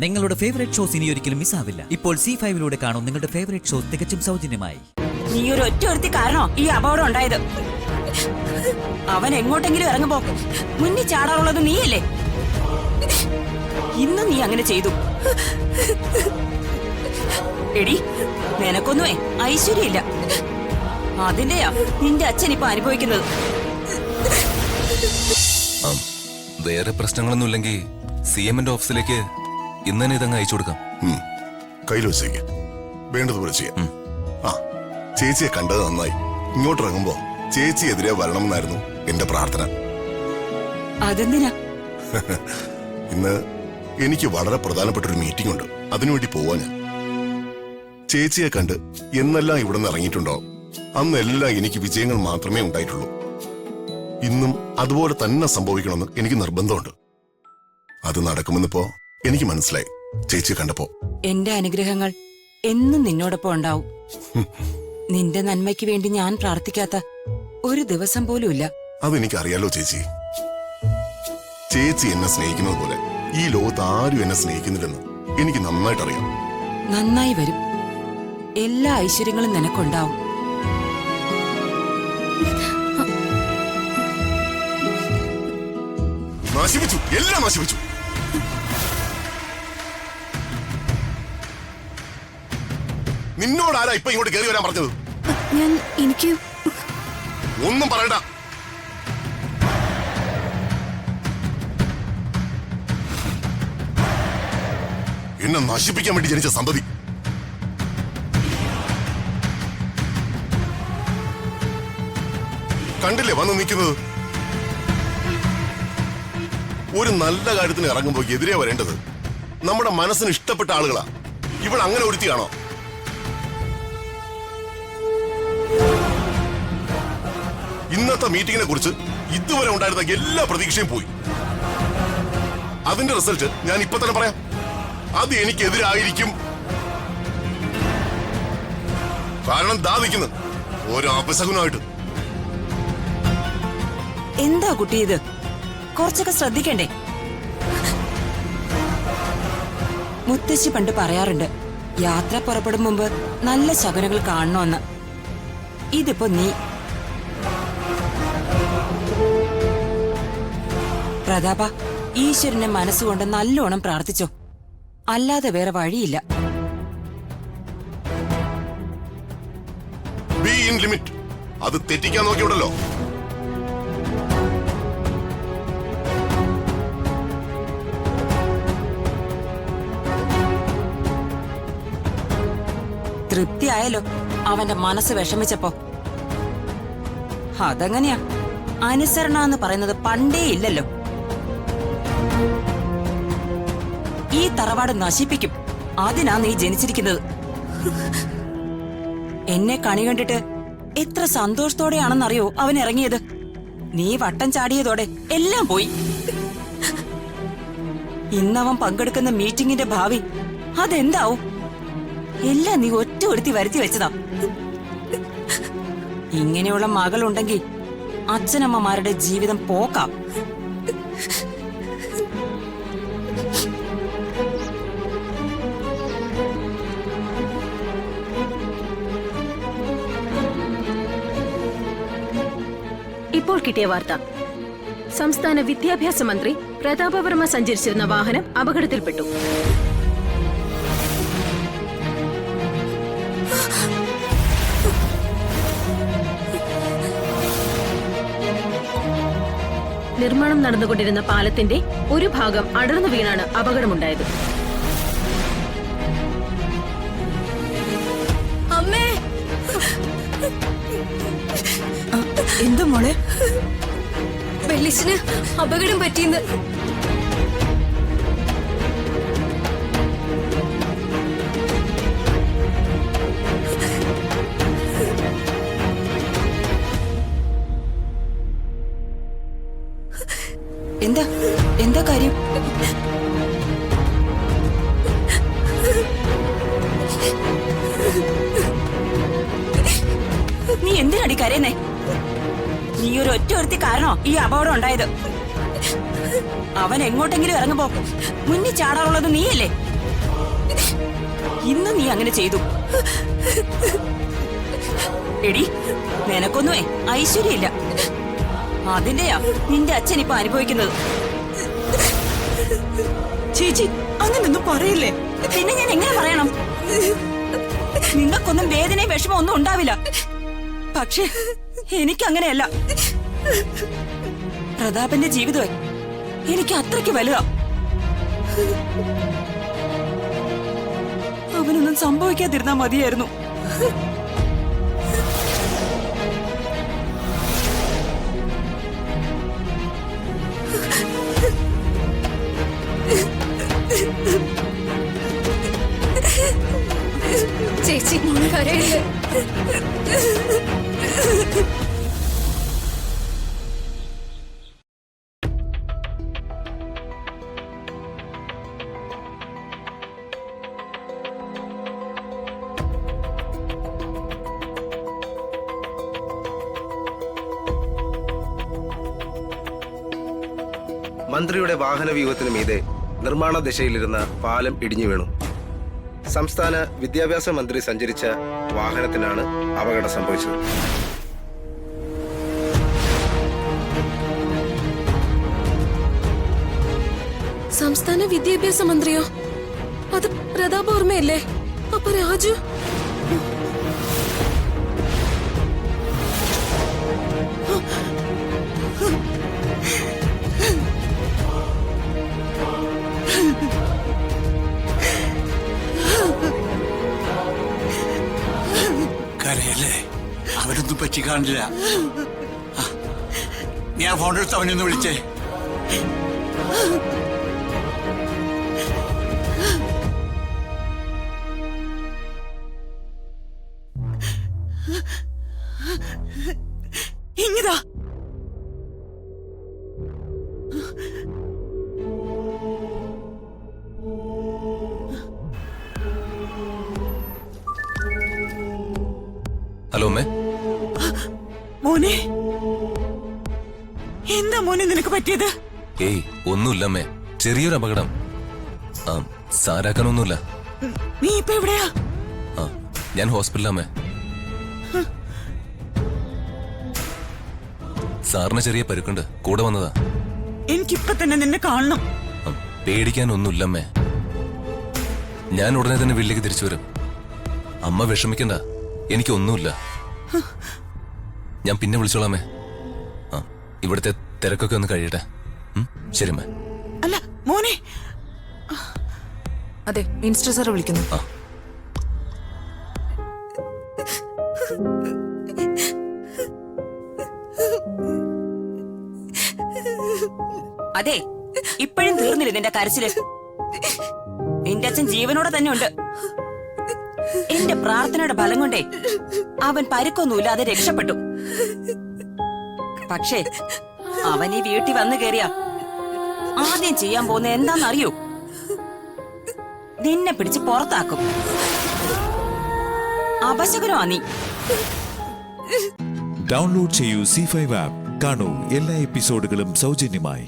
നിങ്ങളുടെ favourite shows ഇനി ഒരിക്കലും മിസ്സാവില്ല. ഇപ്പോൾ C5 കാണും നിങ്ങളുടെ ഫേവറേറ്റ് ഷോസ് തികച്ചും സൗജന്യമായി. നീ ഒരു ഒറ്റ കാരണോ ഈ അപകടം ഉണ്ടായത്. അവൻ എങ്ങോട്ടെങ്കിലും ഇറങ്ങുമ്പോ മുന്നിൽ ചാടാറുള്ളത് നീയല്ലേ. ഇന്ന് നീ അങ്ങനെ ചെയ്തു. എടി, നിനക്കൊന്നുമേ ഐശ്വര്യമില്ല. അതിന്റെയാ നിന്റെ അച്ഛൻ ഇപ്പൊ അനുഭവിക്കുന്നത്. വേറെ പ്രശ്നങ്ങളൊന്നുമില്ലെങ്കിൽ CMന്റെ ഓഫീസിലേക്ക് ഇന്ന് തന്നെ ഇതങ്ങ് അയച്ചു കൊടുക്കാം. കയ്യിൽ വെച്ചേക്ക്, വേണ്ടതുപോലെ ചെയ്യാം. ആ, ചേച്ചിയെ കണ്ടത് നന്നായി. ഇങ്ങോട്ട് ഇറങ്ങുമ്പോ ചേച്ചി എതിരെ വരണമെന്നായിരുന്നു എന്റെ പ്രാർത്ഥന. അതെന്തിനാ? ഇന്ന് എനിക്ക് വളരെ പ്രധാനപ്പെട്ട ഒരു മീറ്റിംഗ് ഉണ്ട്, അതിനുവേണ്ടി പോവാ ഞാൻ. ചേച്ചിയെ കണ്ട് എന്നെല്ലാം ഇവിടെ നിന്ന് ഇറങ്ങിയിട്ടുണ്ടോ അന്നെല്ലാം എനിക്ക് വിജയങ്ങൾ മാത്രമേ ഉണ്ടായിട്ടുള്ളൂ. ഇന്നും അതുപോലെ തന്നെ സംഭവിക്കണമെന്ന് എനിക്ക് നിർബന്ധമുണ്ട്. അത് നടക്കുമെന്നിപ്പോ എനിക്ക് മനസ്സിലായി ചേച്ചിയെ കണ്ടപ്പോ. എന്റെ അനുഗ്രഹങ്ങൾ എന്നും നിന്നോടൊപ്പം ഉണ്ടാവും. നിന്റെ നന്മയ്ക്ക് വേണ്ടി ഞാൻ പ്രാർത്ഥിക്കാത്ത ഒരു ദിവസം പോലും ഇല്ല. അതെനിക്കറിയാലോ ചേച്ചി. ചേച്ചി എന്നെ സ്നേഹിക്കുന്നത് പോലെ ഈ ലോകത്ത് ആരും എന്നെ സ്നേഹിക്കുന്നില്ലെന്ന് എനിക്ക് നന്നായിട്ടറിയാം. നന്നായി വരും. എല്ലാ ഐശ്വര്യങ്ങളും നിനക്കുണ്ടാവും. നശിപ്പിച്ചു, എല്ലാം നശിപ്പിച്ചു. നിന്നോടാരാ ഇപ്പൊ ഇങ്ങോട്ട് കയറി വരാൻ പറഞ്ഞത്? എനിക്ക് ഒന്നും പറയണ്ട. എന്നെ നശിപ്പിക്കാൻ വേണ്ടി ജനിച്ച സന്തതി. കണ്ടില്ലേ വന്ന് നിൽക്കുന്നത്? ഒരു നല്ല കാര്യത്തിന് ഇറങ്ങുമ്പോ എതിരെ വരേണ്ടത് നമ്മുടെ മനസ്സിന് ഇഷ്ടപ്പെട്ട ആളുകളാ. ഇവിടെ അങ്ങനെ ഒരുത്തിയാണോ? ഇന്നത്തെ മീറ്റിംഗിനെ കുറിച്ച് ഇതുവരെ ഉണ്ടായിരുന്ന എല്ലാ പ്രതീക്ഷയും പോയി. അതിന്റെ റിസൾട്ട് ഞാൻ ഇപ്പൊ തന്നെ പറയാം. അത് എനിക്കെതിരായിരിക്കും. കാരണം ദാ നിൽക്കുന്നു ഓരോ അപശകുനായിട്ട്. എന്താ കുട്ടി ഇത്? കുറച്ചൊക്കെ ശ്രദ്ധിക്കണ്ടേ? മുത്തശ്ശി പണ്ട് പറയാറുണ്ട്, യാത്ര പുറപ്പെടും മുമ്പ് നല്ല ശകുനങ്ങൾ കാണണമെന്ന്. ഇതിപ്പോ നീ. പ്രതാപ, ഈശ്വരനെ മനസ്സുകൊണ്ട് നല്ലോണം പ്രാർത്ഥിച്ചോ. അല്ലാതെ വേറെ വഴിയില്ല. Be in limit. അത് തെറ്റിക്കാൻ നോക്കിയുണ്ടല്ലോ. തൃപ്തിയായല്ലോ അവന്റെ മനസ്സ് വിഷമിച്ചപ്പോ. അതെങ്ങനെയാ? അനുസരണ എന്ന് പറയുന്നത് പണ്ടേ ഇല്ലല്ലോ. ഈ തറവാട് നശിപ്പിക്കും. അതിനാ നീ ജനിച്ചിരിക്കുന്നത്. എന്നെ കണി കണ്ടിട്ട് എത്ര സന്തോഷത്തോടെയാണെന്നറിയോ അവൻ ഇറങ്ങിയത്. നീ വട്ടം ചാടിയതോടെ എല്ലാം പോയി. ഇന്നവൻ പങ്കെടുക്കുന്ന മീറ്റിംഗിന്റെ ഭാവി അതെന്താവും? എല്ലാം നീ ഒറ്റ ഒരുത്തി വരുത്തി വെച്ചതാ. ഇങ്ങനെയുള്ള മകളുണ്ടെങ്കിൽ അച്ഛനമ്മമാരുടെ ജീവിതം പോക്കാം. ഇപ്പോൾ കിട്ടിയ വാർത്ത. സംസ്ഥാന വിദ്യാഭ്യാസ മന്ത്രി പ്രതാപവർമ്മ സഞ്ചരിച്ചിരുന്ന വാഹനം അപകടത്തിൽപ്പെട്ടു. നിർമ്മാണം നടന്നുകൊണ്ടിരുന്ന പാലത്തിന്റെ ഒരു ഭാഗം അടർന്നു വീണാണ് അപകടമുണ്ടായത്. അമ്മേ, എന്തു മോളെ? വെള്ളിച്ചിന് അപകടം പറ്റിയെന്ന്. എന്താ എന്താ കാര്യം? നീ എന്തിനടി കരയുന്നേ? നീ ഒരു ഒറ്റ കാരണോ ഈ അപകടം ഉണ്ടായത്. അവൻ എങ്ങോട്ടെങ്കിലും ഇറങ്ങുമ്പോ മുന്നിൽ ചാടാറുള്ളത് നീയല്ലേ. ഇന്ന് നീ അങ്ങനെ ചെയ്തു. എടി, നിനക്കൊന്നുമേ ഐശ്വര്യമില്ല. അതിന്റെയാ നിന്റെ അച്ഛൻ ഇപ്പൊ അനുഭവിക്കുന്നത്. ചേച്ചി അങ്ങനൊന്നും പറയില്ലേ. പിന്നെ ഞാൻ എങ്ങനെ പറയണം? നിങ്ങൾക്കൊന്നും വേദനയും വിഷമം ഒന്നും ഉണ്ടാവില്ല. പക്ഷേ എനിക്കങ്ങനെയല്ല. പ്രതാപന്റെ ജീവിതമേ എനിക്ക് അത്രയ്ക്ക് വലുതാ. അവനൊന്നും സംഭവിക്കാതിരുന്നാ മതിയായിരുന്നു. ചേച്ചി കരയില്ലേ. മന്ത്രിയുടെ വാഹനവ്യൂഹത്തിന് മീതെ നിർമ്മാണ ദിശയിലിരുന്ന പാലം ഇടിഞ്ഞു വീണു. സംസ്ഥാന വിദ്യാഭ്യാസ മന്ത്രി സഞ്ചരിച്ച വാഹനത്തിനാണ് അപകടം സംഭവിച്ചത്. സംസ്ഥാന വിദ്യാഭ്യാസ മന്ത്രിയോ? അത് പ്രതാപ് ഓർമ്മയല്ലേ? അപ്പൊ രാജു? കരയല്ലേ, അവരൊന്നും പറ്റി കാണില്ല. നീ ആ ഫോൺ എടുത്ത് അവനൊന്ന് വിളിച്ചേ. ഇങ്ങതാ. ഹലോ അമ്മേ. മോനെ, എന്താ മോനെ നിനക്ക് പറ്റിയത്? ഏയ് ഒന്നുമില്ല അമ്മേ, ചെറിയൊരു അപകടം. സാരാക്കാനൊന്നുമില്ല. നീ ഇപ്പൊ എവിടെയാ? ഞാൻ ഹോസ്പിറ്റലമ്മേ. സാറിന് ചെറിയ പരുക്കുണ്ട്, കൂടെ വന്നതാ. എനിക്കിപ്പൊ തന്നെ നിന്നെ കാണണം. പേടിക്കാനൊന്നുമില്ലമ്മേ, ഞാൻ ഉടനെ തന്നെ വീട്ടിലേക്ക് തിരിച്ചു വരും. അമ്മ വിഷമിക്കണ്ട, എനിക്കൊന്നുമില്ല. ഞാൻ പിന്നെ വിളിച്ചോളാമേ. ഇവിടുത്തെ തിരക്കൊക്കെ ഒന്ന് കഴിയട്ടെ. ശരി അമ്മേ. അല്ല മോനെ. അതെ, മിനിസ്റ്റർ സാർ വിളിക്കുന്നു. അതെ, ഇപ്പോഴും തീർന്നില്ല നിന്റെ കരച്ചില്. നിന്റെ അച്ഛൻ ജീവനോടെ തന്നെ ഉണ്ട്. എന്റെ പ്രാർത്ഥനയുടെ ഫലം കൊണ്ടേ അവൻ പരുക്കൊന്നുമില്ലാതെ രക്ഷപ്പെട്ടു. പക്ഷേ അവൻ ഈ വീട്ടിൽ വന്നു കയറിയ ആദ്യം ചെയ്യാൻ പോകുന്ന എന്താണെന്നറിയോ? നിന്നെ പിടിച്ച് പുറത്താക്കും. അപശകുനമാ നീ. ഡൗൺലോഡ് ചെയ്യൂ C5 ആപ്പ്. കാണൂ എല്ലാ എപ്പിസോഡുകളും സൗജന്യമായി.